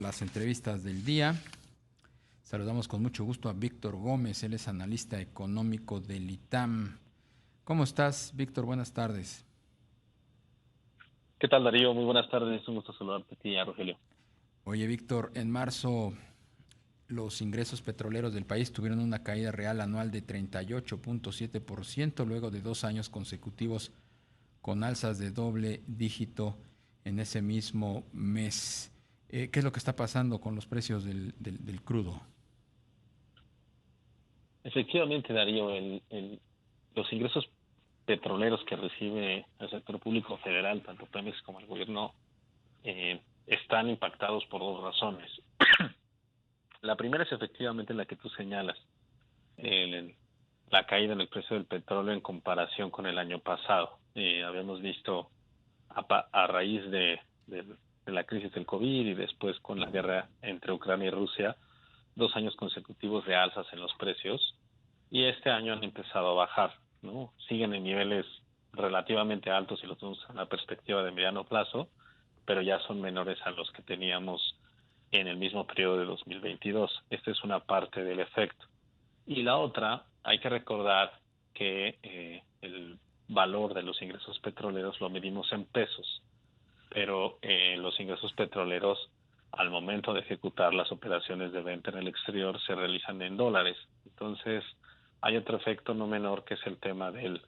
las entrevistas del día. Saludamos con mucho gusto a Víctor Gómez, él es analista económico del ITAM. ¿Cómo estás, Víctor? Buenas tardes. ¿Qué tal, Darío? Muy buenas tardes. Un gusto saludarte a ti y a Rogelio. Oye, Víctor, en marzo los ingresos petroleros del país tuvieron una caída real anual de 38.7% luego de 2 años consecutivos con alzas de doble dígito en ese mismo mes. ¿Qué es lo que está pasando con los precios del crudo? Efectivamente, Darío, los ingresos petroleros que recibe el sector público federal, tanto Pemex como el gobierno, están impactados por dos razones. La primera es efectivamente la que tú señalas, el- la caída en el precio del petróleo en comparación con el año pasado. Habíamos visto a raíz de la crisis del COVID y después con la guerra entre Ucrania y Rusia, 2 años consecutivos de alzas en los precios y este año han empezado a bajar, ¿no? Siguen en niveles relativamente altos si los vemos en la perspectiva de mediano plazo, pero ya son menores a los que teníamos en el mismo periodo de 2022. Esta es una parte del efecto. Y la otra, hay que recordar que el valor de los ingresos petroleros lo medimos en pesos, pero los ingresos petroleros al momento de ejecutar las operaciones de venta en el exterior se realizan en dólares. Entonces, hay otro efecto no menor que es el tema del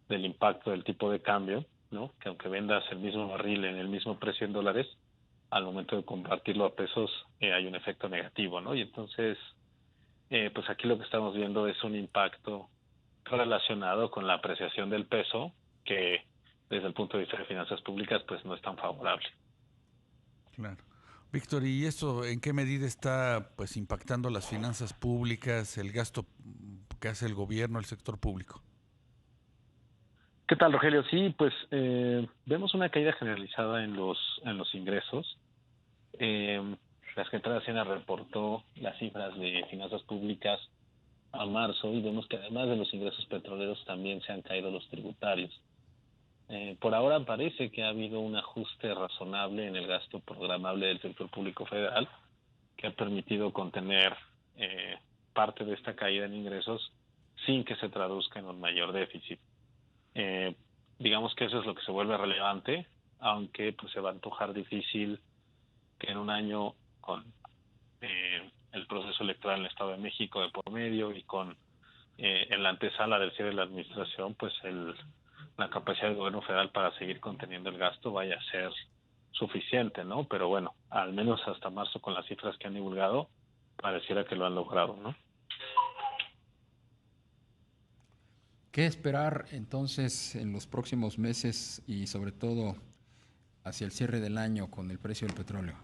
impacto del tipo de cambio, ¿no? Que aunque vendas el mismo barril en el mismo precio en dólares, al momento de convertirlo a pesos hay un efecto negativo, ¿no? Y entonces, pues aquí lo que estamos viendo es un impacto relacionado con la apreciación del peso que desde el punto de vista de finanzas públicas pues no es tan favorable. Claro. Víctor, ¿y eso en qué medida está pues impactando las finanzas públicas, el gasto que hace el gobierno, el sector público? ¿Qué tal, Rogelio? Sí, pues vemos una caída generalizada en los ingresos. Eh, la Secretaría de Hacienda reportó las cifras de finanzas públicas a marzo y vemos que además de los ingresos petroleros también se han caído los tributarios. Por ahora parece que ha habido un ajuste razonable en el gasto programable del sector público federal que ha permitido contener eh, parte de esta caída en ingresos sin que se traduzca en un mayor déficit. Eh, digamos que eso es lo que se vuelve relevante, aunque pues se va a antojar difícil que en un año con el proceso electoral en el Estado de México de por medio y con en la antesala del cierre de la administración, pues la capacidad del gobierno federal para seguir conteniendo el gasto vaya a ser suficiente, ¿no? Pero bueno, al menos hasta marzo con las cifras que han divulgado, pareciera que lo han logrado, ¿no? ¿Qué esperar entonces en los próximos meses y sobre todo hacia el cierre del año con el precio del petróleo?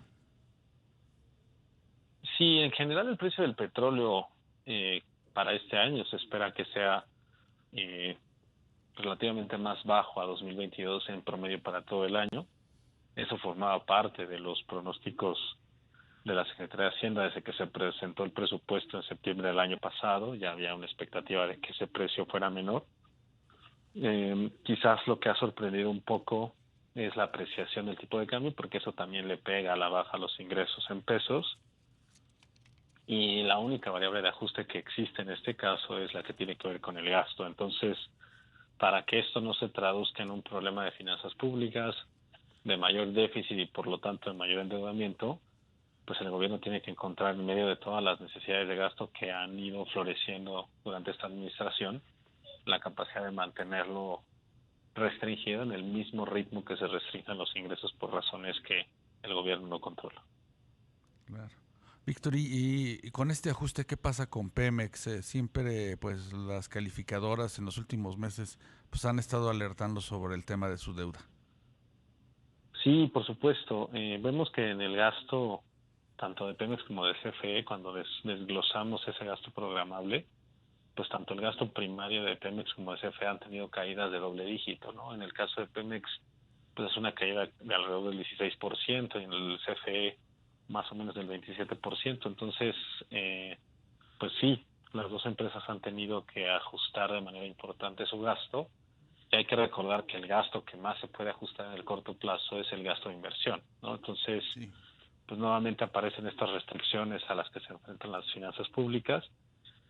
Sí, en general el precio del petróleo eh, para este año se espera que sea eh, relativamente más bajo a 2022 en promedio para todo el año. Eso formaba parte de los pronósticos de la Secretaría de Hacienda desde que se presentó el presupuesto en septiembre del año pasado. Ya había una expectativa de que ese precio fuera menor. Quizás lo que ha sorprendido un poco es la apreciación del tipo de cambio, porque eso también le pega a la baja los ingresos en pesos. Y la única variable de ajuste que existe en este caso es la que tiene que ver con el gasto. Entonces, para que esto no se traduzca en un problema de finanzas públicas, de mayor déficit y por lo tanto de mayor endeudamiento, pues el gobierno tiene que encontrar en medio de todas las necesidades de gasto que han ido floreciendo durante esta administración, la capacidad de mantenerlo restringido en el mismo ritmo que se restringen los ingresos por razones que el gobierno no controla. Claro. Víctor, y con este ajuste, ¿qué pasa con Pemex? Siempre, pues, las calificadoras en los últimos meses, pues, han estado alertando sobre el tema de su deuda. Sí, por supuesto. Vemos que en el gasto, tanto de Pemex como de CFE, cuando desglosamos ese gasto programable, pues tanto el gasto primario de Pemex como de CFE han tenido caídas de doble dígito, ¿no? En el caso de Pemex, pues es una caída de alrededor del 16% y en el CFE más o menos del 27%. Entonces, pues sí, las dos empresas han tenido que ajustar de manera importante su gasto. Y hay que recordar que el gasto que más se puede ajustar en el corto plazo es el gasto de inversión, ¿no? Entonces, Sí. pues nuevamente aparecen estas restricciones a las que se enfrentan las finanzas públicas.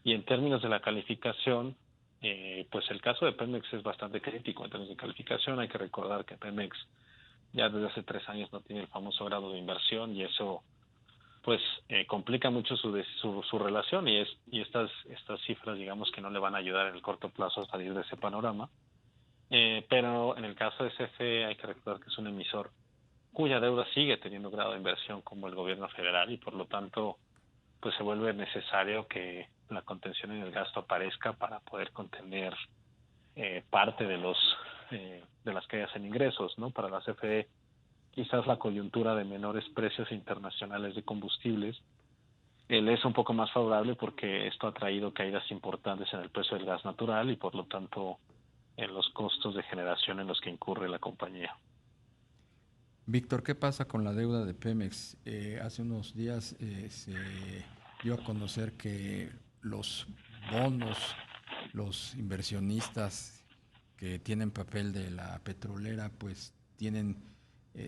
Y en términos de la calificación, pues el caso de Pemex es bastante crítico en términos de calificación. Hay que recordar que Pemex ya desde hace 3 años no tiene el famoso grado de inversión, y eso pues complica mucho su relación, y estas cifras, digamos, que no le van a ayudar en el corto plazo a salir de ese panorama. Pero en el caso de CFE hay que recordar que es un emisor cuya deuda sigue teniendo grado de inversión como el gobierno federal, y por lo tanto pues se vuelve necesario que la contención en el gasto aparezca para poder contener parte de las caídas en ingresos, ¿no? Para la CFE, quizás la coyuntura de menores precios internacionales de combustibles le es un poco más favorable, porque esto ha traído caídas importantes en el precio del gas natural y por lo tanto en los costos de generación en los que incurre la compañía. Víctor, ¿qué pasa con la deuda de Pemex? Hace unos días se dio a conocer que los bonos, los inversionistas que tienen papel de la petrolera, pues tienen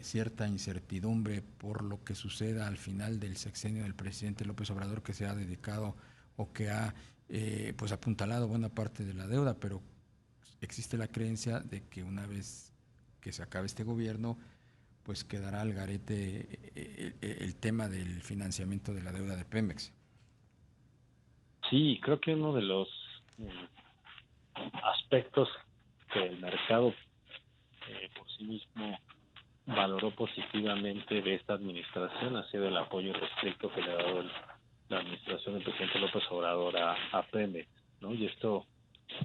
cierta incertidumbre por lo que suceda al final del sexenio del presidente López Obrador, que se ha dedicado o que ha pues apuntalado buena parte de la deuda, pero existe la creencia de que una vez que se acabe este gobierno, pues quedará al garete el tema del financiamiento de la deuda de Pemex. Sí, creo que uno de los aspectos que el mercado por sí mismo valoró positivamente de esta administración ha sido el apoyo irrestricto que le ha dado la administración del presidente López Obrador a Pemex, ¿no? Y esto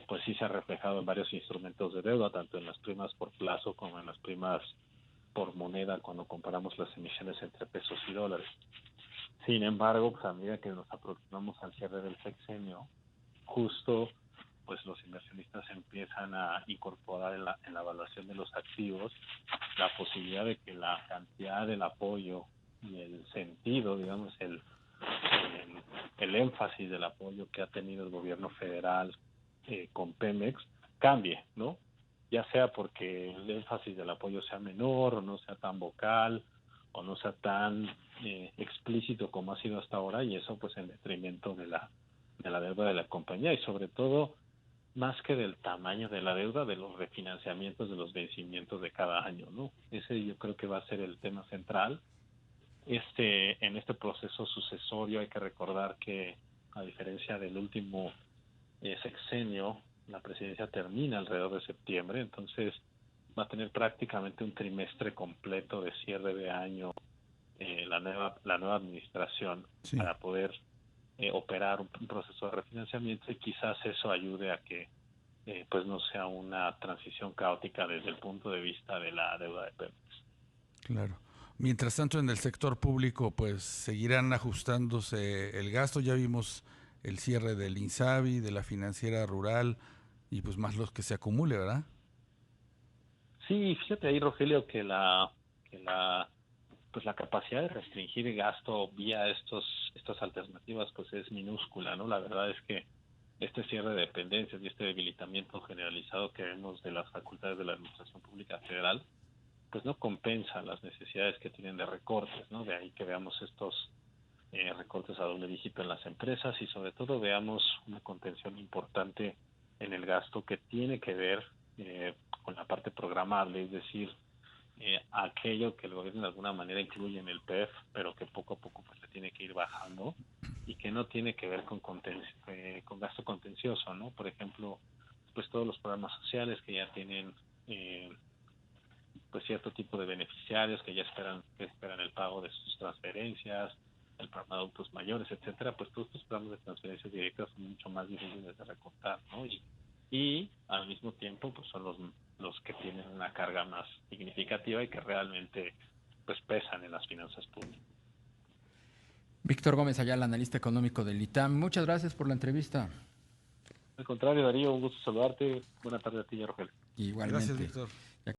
pues sí se ha reflejado en varios instrumentos de deuda, tanto en las primas por plazo como en las primas por moneda, cuando comparamos las emisiones entre pesos y dólares. Sin embargo, pues a medida que nos aproximamos al cierre del sexenio, justo pues los inversionistas empiezan a incorporar en la evaluación de los activos la posibilidad de que la cantidad del apoyo y el sentido, digamos, el énfasis del apoyo que ha tenido el gobierno federal con Pemex cambie, ¿no? Ya sea porque el énfasis del apoyo sea menor, o no sea tan vocal, o no sea tan explícito como ha sido hasta ahora, y eso pues en detrimento de la deuda de la compañía, y sobre todo, más que del tamaño de la deuda, de los refinanciamientos de los vencimientos de cada año, ¿no? Ese yo creo que va a ser el tema central. En este proceso sucesorio hay que recordar que, a diferencia del último sexenio, la presidencia termina alrededor de septiembre, entonces va a tener prácticamente un trimestre completo de cierre de año la nueva administración, sí, para poder operar un proceso de refinanciamiento, y quizás eso ayude a que pues no sea una transición caótica desde el punto de vista de la deuda de Pemex. Claro. Mientras tanto, en el sector público, pues seguirán ajustándose el gasto. Ya vimos el cierre del INSABI, de la Financiera Rural, y pues más los que se acumule, ¿verdad? Sí, fíjate ahí, Rogelio, que la capacidad de restringir el gasto vía estas alternativas pues es minúscula, ¿no? La verdad es que este cierre de dependencias y este debilitamiento generalizado que vemos de las facultades de la Administración Pública Federal pues no compensa las necesidades que tienen de recortes, ¿no? De ahí que veamos estos recortes a doble dígito en las empresas, y sobre todo veamos una contención importante en el gasto que tiene que ver con la parte programable, es decir, aquello que el gobierno de alguna manera incluye en el PEF, pero que poco a poco pues se tiene que ir bajando, y que no tiene que ver con gasto contencioso, ¿no? Por ejemplo, pues todos los programas sociales que ya tienen pues cierto tipo de beneficiarios que ya esperan el pago de sus transferencias, el programa de adultos mayores, etcétera, pues todos estos programas de transferencias directas son mucho más difíciles de recortar, ¿no? Y al mismo tiempo pues son los que tienen una carga más significativa y que realmente pues pesan en las finanzas públicas. Víctor Gómez Ayala, analista económico del ITAM. Muchas gracias por la entrevista. Al contrario, Darío, un gusto saludarte. Buenas tardes a ti, Rogelio. Igualmente. Gracias, Víctor.